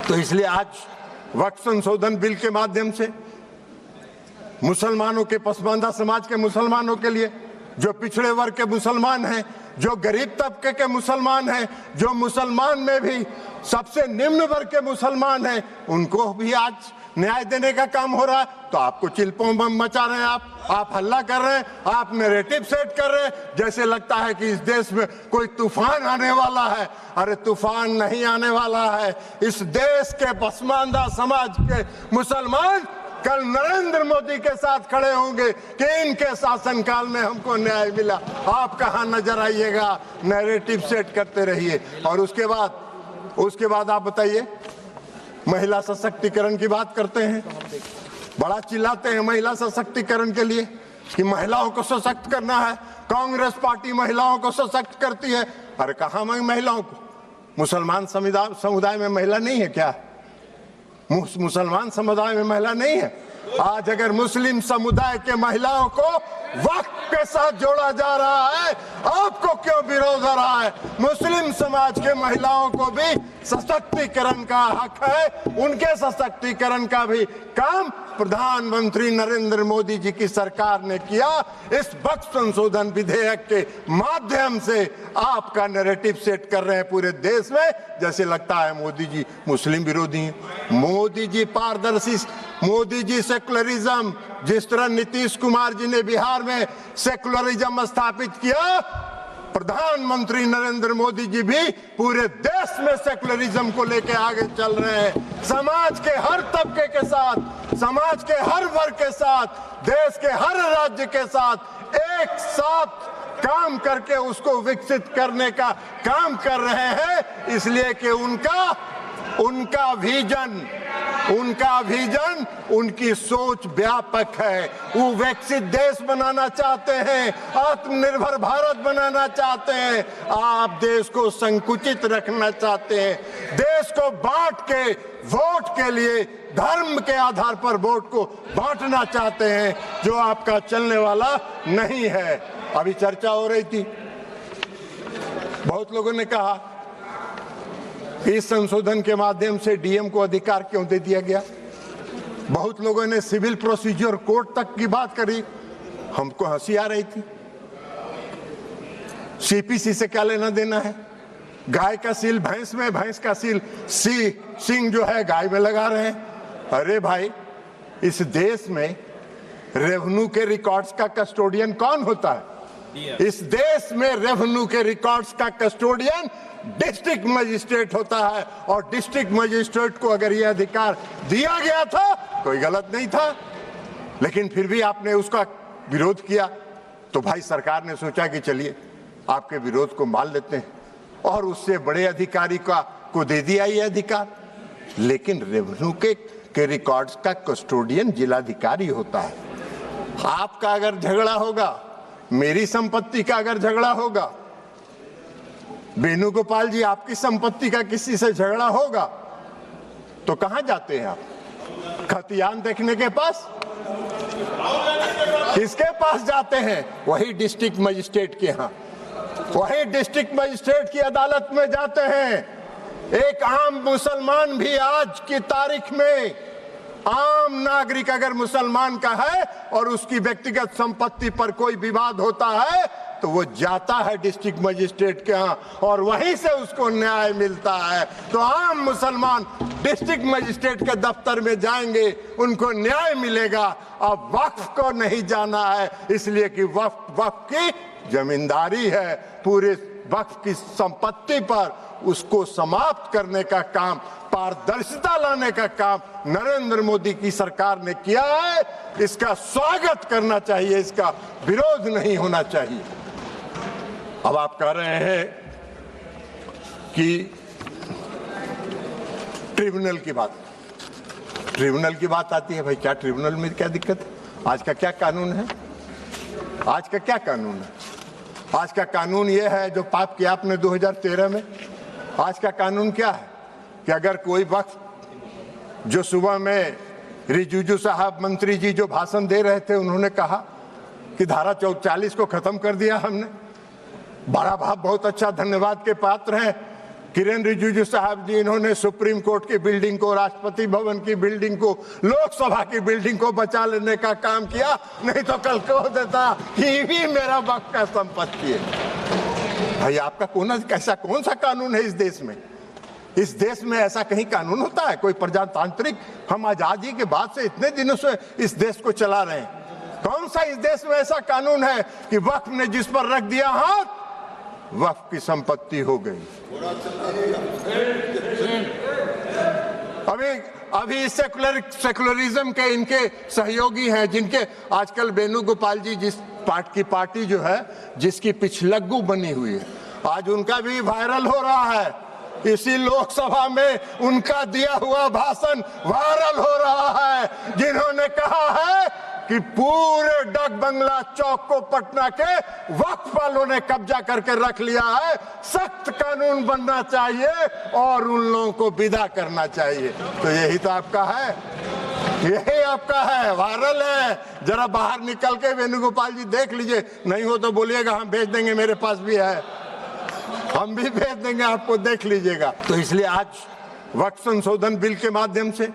तो इसलिए आज वक्फ संशोधन बिल के माध्यम से मुसलमानों के, पसमानदा समाज के मुसलमानों के लिए, जो पिछड़े वर्ग के मुसलमान हैं, जो गरीब तबके के मुसलमान हैं, जो मुसलमान में भी सबसे निम्न वर्ग के मुसलमान हैं, उनको भी आज न्याय देने का काम हो रहा है। तो आपको चिल्पों बम मचा रहे हैं, आप हल्ला कर रहे हैं, आप नैरेटिव सेट कर रहे हैं, जैसे लगता है कि इस देश में कोई तूफान आने वाला है। अरे तूफान नहीं आने वाला है। इस देश के पसमानदा समाज के मुसलमान कल नरेंद्र मोदी के साथ खड़े होंगे कि इनके शासनकाल में हमको न्याय मिला। आप कहां नजर आइएगा, नैरेटिव सेट करते रहिए। और उसके बाद आप बताइए, महिला सशक्तिकरण की बात करते हैं, बड़ा चिल्लाते हैं महिला सशक्तिकरण के लिए कि महिलाओं को सशक्त करना है, कांग्रेस पार्टी महिलाओं को सशक्त करती है। अरे कहां महिलाओं को? मुसलमान समुदाय में महिला नहीं है क्या? मुसलमान समुदाय में महिला नहीं है? आज अगर मुस्लिम समुदाय के महिलाओं को वक्फ के साथ जोड़ा जा रहा है, आपको क्यों विरोध हो रहा है? मुस्लिम समाज के महिलाओं को भी सशक्तिकरण का हक है, उनके सशक्तिकरण का भी काम प्रधानमंत्री नरेंद्र मोदी जी की सरकार ने किया। इस वक्फ संशोधन विधेयक के माध्यम से आपका नैरेटिव सेट कर रहे हैं पूरे देश में, जैसे लगता है मोदी जी मुस्लिम विरोधी हैं। मोदी जी पारदर्शी, मोदी जी सेकुलरिज्म, जिस तरह नीतीश कुमार जी ने बिहार में सेकुलरिज्म स्थापित किया, प्रधानमंत्री नरेंद्र मोदी जी भी पूरे देश में सेकुलरिज्म को लेकर आगे चल रहे हैं। समाज के हर तबके के साथ, समाज के हर वर्ग के साथ, देश के हर राज्य के साथ एक साथ काम करके उसको विकसित करने का काम कर रहे हैं, इसलिए कि उनका विजन, उनकी सोच व्यापक है। वो विकसित देश बनाना चाहते हैं, आत्मनिर्भर भारत बनाना चाहते हैं। आप देश को संकुचित रखना चाहते हैं, देश को बांट के वोट के लिए धर्म के आधार पर वोट को बांटना चाहते हैं, जो आपका चलने वाला नहीं है। अभी चर्चा हो रही थी, बहुत लोगों ने कहा इस संशोधन के माध्यम से डीएम को अधिकार क्यों दे दिया गया। बहुत लोगों ने सिविल प्रोसीजर कोड तक की बात करी, हमको हंसी आ रही थी। सीपीसी से क्या लेना देना है? गाय का सील भैंस में, भैंस का सील सिंह जो है गाय में लगा रहे हैं। अरे भाई, इस देश में रेवेन्यू के रिकॉर्ड्स का कस्टोडियन कौन होता है? इस देश में रेवेन्यू के रिकॉर्ड्स का कस्टोडियन डिस्ट्रिक्ट मजिस्ट्रेट होता है। और डिस्ट्रिक्ट मजिस्ट्रेट को अगर यह अधिकार दिया गया था, कोई गलत नहीं था, लेकिन फिर भी आपने उसका विरोध किया। तो भाई सरकार ने सोचा कि चलिए आपके विरोध को मान लेते हैं, और उससे बड़े अधिकारी को दे दिया ये अधिकार। लेकिन रेवेन्यू के रिकॉर्ड्स का कस्टोडियन जिलाधिकारी होता है। आपका अगर झगड़ा होगा, मेरी संपत्ति का अगर झगड़ा होगा, वेणुगोपाल जी आपकी संपत्ति का किसी से झगड़ा होगा, तो कहां जाते हैं आप? खतियान देखने के पास? किसके पास जाते हैं? वही डिस्ट्रिक्ट मजिस्ट्रेट के यहाँ, वही डिस्ट्रिक्ट मजिस्ट्रेट की अदालत में जाते हैं। एक आम मुसलमान भी आज की तारीख में, आम नागरिक अगर मुसलमान का है और उसकी व्यक्तिगत संपत्ति पर कोई विवाद होता है, तो वो जाता है डिस्ट्रिक्ट मजिस्ट्रेट के यहाँ और वहीं से उसको न्याय मिलता है। तो आम मुसलमान डिस्ट्रिक्ट मजिस्ट्रेट के दफ्तर में जाएंगे, उनको न्याय मिलेगा। अब वक्फ को नहीं जाना है, इसलिए कि वक्फ की जमींदारी है। पूरे वक्फ की संपत्ति पर उसको समाप्त करने का काम, पारदर्शिता लाने का काम नरेंद्र मोदी की सरकार ने किया है। इसका स्वागत करना चाहिए, इसका विरोध नहीं होना चाहिए। अब आप कह रहे हैं कि ट्रिब्यूनल की बात आती है। भाई क्या ट्रिब्यूनल में क्या दिक्कत है? आज का क्या कानून है? आज का क्या कानून है? आज का कानून यह है जो पाप किया आपने 2013 में। आज का कानून क्या है कि अगर कोई वक्फ, जो सुबह में रिजिजू साहब मंत्री जी जो भाषण दे रहे थे, उन्होंने कहा कि धारा 40 को खत्म कर दिया हमने। बड़ा भाव बहुत अच्छा, धन्यवाद के पात्र हैं। किरण रिजिजू साहब जी, इन्होंने सुप्रीम कोर्ट की बिल्डिंग को, राष्ट्रपति भवन की बिल्डिंग को, लोकसभा की बिल्डिंग को बचा लेने का काम किया, नहीं तो कल को देता ये भी मेरा वक्त का संपत्ति है। भाई आपका कौन सा कानून है इस देश में? इस देश में ऐसा कहीं कानून होता है कोई प्रजातांत्रिक? हम आजादी के बाद से इतने दिनों से इस देश को चला रहे हैं, कौन सा इस देश में ऐसा कानून है कि वक्फ ने जिस पर रख दिया हाथ वक्फ की संपत्ति हो गई? अभी सेकुलरिज्म के इनके सहयोगी हैं, जिनके आजकल वेणुगोपाल जी, जिस पार्टी जो है जिसकी पिछलग्गू बनी हुई है, आज उनका भी वायरल हो रहा है। इसी लोकसभा में उनका दिया हुआ भाषण वायरल हो रहा है, जिन्होंने कहा है कि पूरे डाक बंगला चौक को पटना के वक्फ वालों ने कब्जा करके रख लिया है, सख्त कानून बनना चाहिए और उन लोगों को विदा करना चाहिए। तो यही तो आपका है, यही आपका है, वायरल है। जरा बाहर निकल के वेणुगोपाल जी देख लीजिए, नहीं हो तो बोलिएगा हम भेज देंगे, मेरे पास भी है, हम भी भेज देंगे आपको, देख लीजिएगा। तो इसलिए आज वक्फ संशोधन बिल के माध्यम से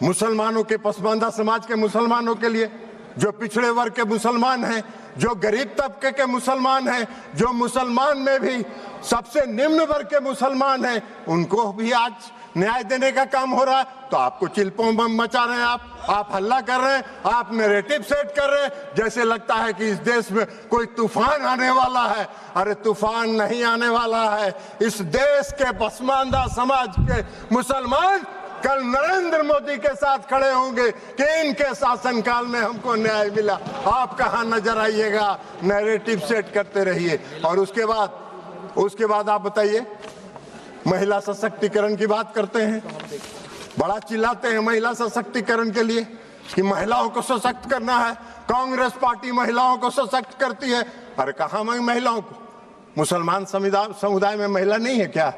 मुसलमानों के, पसमानदा समाज के मुसलमानों के लिए, जो पिछड़े वर्ग के मुसलमान हैं, जो गरीब तबके के मुसलमान हैं, जो मुसलमान में भी सबसे निम्न वर्ग के मुसलमान हैं, उनको भी आज न्याय देने का काम हो रहा है। तो आपको चिल्पों बम मचा रहे हैं, आप हल्ला कर रहे हैं, आप नैरेटिव सेट कर रहे हैं, जैसे लगता है कि इस देश में कोई तूफान आने वाला है। अरे तूफान नहीं आने वाला है। इस देश के पसमानदा समाज के मुसलमान कल नरेंद्र मोदी के साथ खड़े होंगे कि इनके शासनकाल में हमको न्याय मिला। आप कहां नजर आइएगा, नैरेटिव सेट करते रहिए। और उसके बाद आप बताइए, महिला सशक्तिकरण की बात करते हैं, बड़ा चिल्लाते हैं महिला सशक्तिकरण के लिए कि महिलाओं को सशक्त करना है, कांग्रेस पार्टी महिलाओं को सशक्त करती है। अरे कहां महिलाओं को? मुसलमान समुदाय में महिला नहीं है क्या?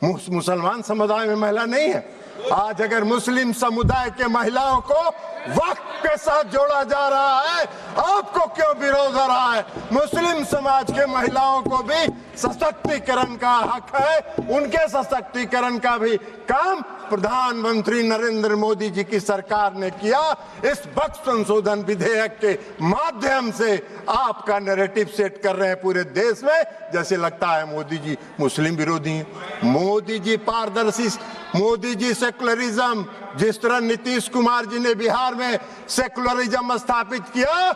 मुसलमान समुदाय में महिला नहीं है? आज अगर मुस्लिम समुदाय के महिलाओं को वक्फ के साथ जोड़ा जा रहा है, आपको क्यों विरोध हो रहा है? मुस्लिम समाज के महिलाओं को भी सशक्तिकरण का हक है, उनके सशक्तिकरण का भी काम प्रधानमंत्री नरेंद्र मोदी जी की सरकार ने किया। इस वक्फ संशोधन विधेयक के माध्यम से आपका नैरेटिव सेट कर रहे हैं पूरे देश में, जैसे लगता है मोदी जी मुस्लिम विरोधी हैं। मोदी जी पारदर्शी, मोदी जी सेकुलरिज्म, जिस तरह नीतीश कुमार जी ने बिहार में सेकुलरिज्म स्थापित किया,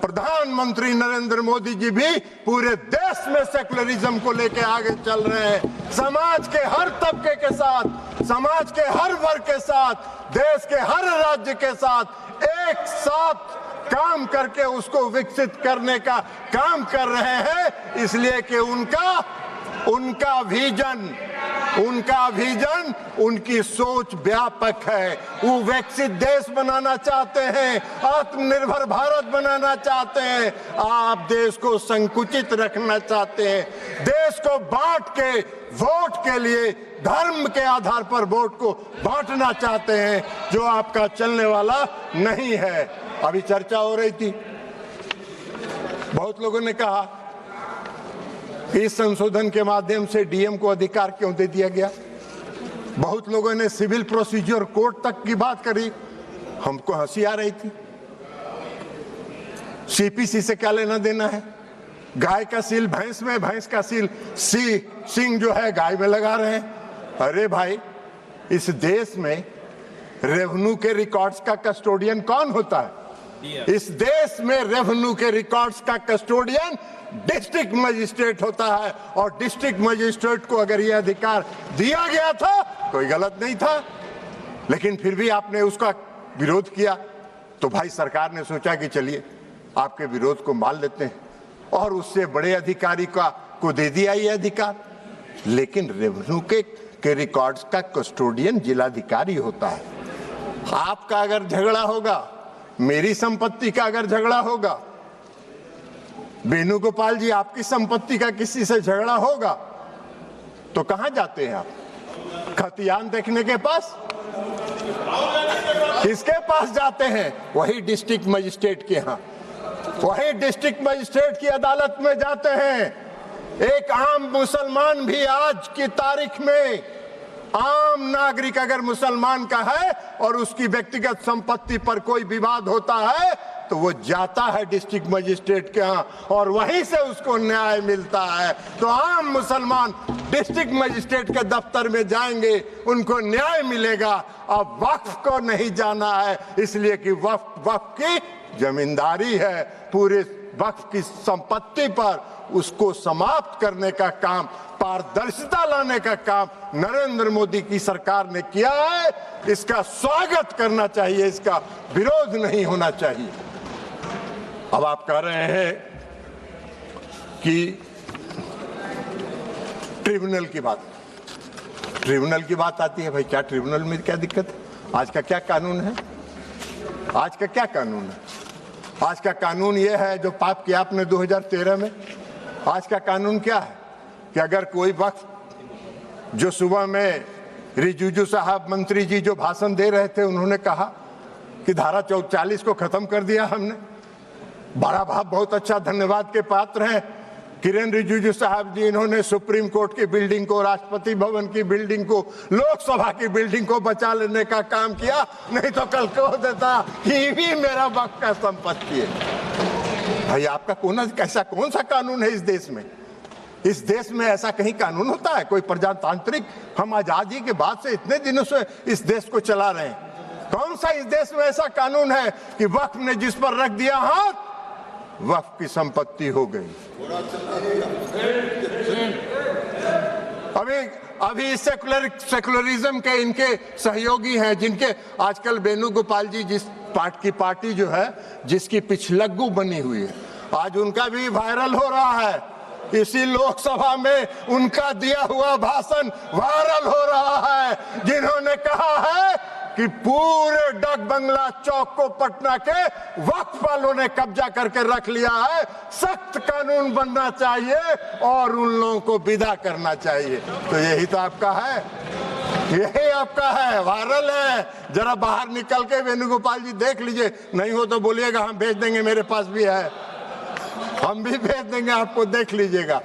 प्रधानमंत्री नरेंद्र मोदी जी भी पूरे देश में सेकुलरिज्म को लेकर आगे चल रहे हैं। समाज के हर तबके के साथ, समाज के हर वर्ग के साथ, देश के हर राज्य के साथ एक साथ काम करके उसको विकसित करने का काम कर रहे हैं, इसलिए कि उनका विजन, उनकी सोच व्यापक है। वो विकसित देश बनाना चाहते हैं, आत्मनिर्भर भारत बनाना चाहते हैं। आप देश को संकुचित रखना चाहते हैं, देश को बांट के वोट के लिए धर्म के आधार पर वोट को बांटना चाहते हैं, जो आपका चलने वाला नहीं है। अभी चर्चा हो रही थी, बहुत लोगों ने कहा इस संशोधन के माध्यम से डीएम को अधिकार क्यों दे दिया गया। बहुत लोगों ने सिविल प्रोसीजर कोड तक की बात करी, हमको हंसी आ रही थी। सीपीसी से क्या लेना देना है? गाय का सील भैंस में, भैंस का सील सिंह जो है गाय में लगा रहे हैं। अरे भाई, इस देश में रेवेन्यू के रिकॉर्ड्स का कस्टोडियन कौन होता है? इस देश में रेवेन्यू के रिकॉर्ड्स का कस्टोडियन डिस्ट्रिक्ट मजिस्ट्रेट होता है, और डिस्ट्रिक्ट मजिस्ट्रेट को अगर यह अधिकार दिया गया था, कोई गलत नहीं था, लेकिन फिर भी आपने उसका विरोध किया। तो भाई सरकार ने सोचा कि चलिए आपके विरोध को मान लेते हैं, और उससे बड़े अधिकारी को दे दिया ये अधिकार। लेकिन रेवेन्यू के रिकॉर्ड्स का कस्टोडियन जिलाधिकारी होता है। आपका अगर झगड़ा होगा, मेरी संपत्ति का अगर झगड़ा होगा, वेणुगोपाल जी आपकी संपत्ति का किसी से झगड़ा होगा, तो कहां जाते हैं आप? खतियान देखने के पास? किसके पास जाते हैं? वही डिस्ट्रिक्ट मजिस्ट्रेट के यहाँ, वही डिस्ट्रिक्ट मजिस्ट्रेट की अदालत में जाते हैं। एक आम मुसलमान भी आज की तारीख में, आम नागरिक अगर मुसलमान का है और उसकी व्यक्तिगत संपत्ति पर कोई विवाद होता है तो वो जाता है डिस्ट्रिक्ट मजिस्ट्रेट के यहाँ और वहीं से उसको न्याय मिलता है। तो आम मुसलमान डिस्ट्रिक्ट मजिस्ट्रेट के दफ्तर में जाएंगे, उनको न्याय मिलेगा। अब वक्फ को नहीं जाना है, इसलिए कि वक्फ की जमींदारी है। पूरे वक्फ की संपत्ति पर उसको समाप्त करने का काम, पारदर्शिता लाने का काम नरेंद्र मोदी की सरकार ने किया है। इसका स्वागत करना चाहिए, इसका विरोध नहीं होना चाहिए। अब आप कह रहे हैं कि ट्रिब्यूनल की बात आती है। भाई क्या ट्रिब्यूनल में क्या दिक्कत है? आज का क्या कानून है? आज का क्या कानून है? आज का कानून यह है जो पाप किया आपने 2013 में। आज का कानून क्या है कि अगर कोई वक्त, जो सुबह में रिजिजू साहब मंत्री जी जो भाषण दे रहे थे, उन्होंने कहा कि धारा 40 को खत्म कर दिया हमने। बड़ा भाव, बहुत अच्छा, धन्यवाद के पात्र हैं किरेन रिजिजू साहब जी। इन्होंने सुप्रीम कोर्ट की बिल्डिंग को, राष्ट्रपति भवन की बिल्डिंग को, लोकसभा की बिल्डिंग को बचा लेने का काम किया। नहीं तो कल कह देता कि ये भी मेरा वक्त का संपत्ति है। भाई आपका कौन सा कानून है इस देश में? इस देश में ऐसा कहीं कानून होता है? कोई प्रजातांत्रिक, हम आजादी के बाद से इतने दिनों से इस देश को चला रहे हैं। कौन सा इस देश में ऐसा कानून है कि वक्फ ने जिस पर रख दिया हाथ, वक्फ की संपत्ति हो गई? अभी सेकुलरिज्म के इनके सहयोगी हैं, जिनके आजकल वेणुगोपाल जी, जिस पार्टी जो है, जिसकी पिछलग्गू बनी हुई है, आज उनका भी वायरल हो रहा है। इसी लोकसभा में उनका दिया हुआ भाषण वायरल हो रहा है, जिन्होंने कहा है कि पूरे डाक बंगला चौक को पटना के वक्फ वालों ने कब्जा करके रख लिया है। सख्त कानून बनना चाहिए और उन लोगों को विदा करना चाहिए। तो यही तो आपका है, यही आपका है, वायरल है। जरा बाहर निकल के वेणुगोपाल जी देख लीजिए, नहीं हो तो बोलिएगा, हम भेज देंगे, मेरे पास भी है, हम भी भेज देंगे आपको, देख लीजिएगा।